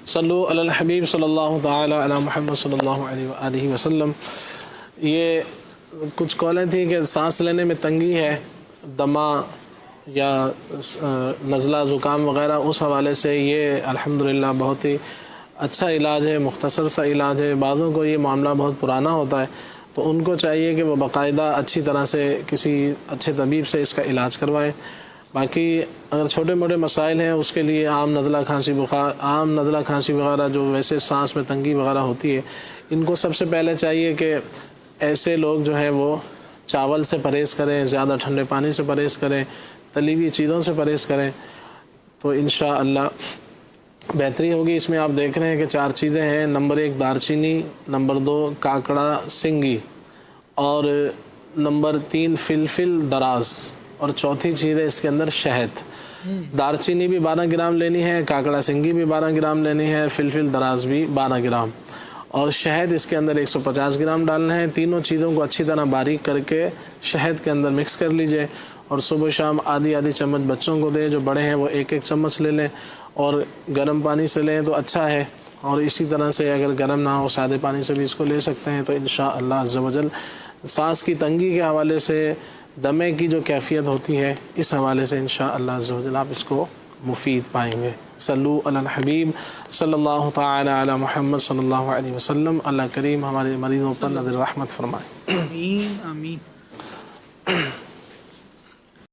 صلو علی الحبیب صلی اللہ تعالی علی محمد صلی اللہ علیہ وآلہ وسلم۔ یہ کچھ قولیں تھیں کہ سانس لینے میں تنگی ہے، دمہ یا نزلہ زکام وغیرہ، اس حوالے سے یہ الحمدللہ بہت ہی اچھا علاج ہے، مختصر سا علاج ہے۔ بعضوں کو یہ معاملہ بہت پرانا ہوتا ہے تو ان کو چاہیے کہ وہ باقاعدہ اچھی طرح سے کسی اچھے طبیب سے اس کا علاج کروائیں۔ باقی اگر چھوٹے موٹے مسائل ہیں اس کے لیے عام نزلہ کھانسی بخار، عام نزلہ کھانسی وغیرہ جو ویسے سانس میں تنگی وغیرہ ہوتی ہے، ان کو سب سے پہلے چاہیے کہ ایسے لوگ جو ہیں وہ چاول سے پرہیز کریں، زیادہ ٹھنڈے پانی سے پرہیز کریں، تلی ہوئی چیزوں سے پرہیز کریں تو انشاءاللہ بہتری ہوگی۔ اس میں آپ دیکھ رہے ہیں کہ 4 چیزیں ہیں۔ نمبر 1 دارچینی، نمبر 2 کاکڑا سنگی، اور نمبر 3 فلفل دراز، اور چوتھی چیز ہے اس کے اندر شہد۔ دارچینی بھی 12 گرام لینی ہے، کاکڑا سنگی بھی 12 گرام لینی ہے، فلفل دراز بھی 12 گرام، اور شہد اس کے اندر 150 گرام ڈالنا ہے۔ تینوں چیزوں کو اچھی طرح باریک کر کے شہد کے اندر مکس کر لیجئے، اور صبح شام آدھی چمچ بچوں کو دیں، جو بڑے ہیں وہ 1 چمچ لے لیں، اور گرم پانی سے لیں تو اچھا ہے، اور اسی طرح سے اگر گرم نہ ہو سادے پانی سے بھی اس کو لے سکتے ہیں تو انشاءاللہ عز و جل سانس کی تنگی کے حوالے سے، دمے کی جو کیفیت ہوتی ہے، اس حوالے سے انشاءاللہ عز و جل آپ اس کو مفید پائیں گے۔ صلو علی الحبیب صلی اللہ تعالی علی محمد صلی اللہ علیہ وسلم۔ اللہ کریم ہمارے مریضوں پر نظر رحمت فرمائے۔ آمین آمین۔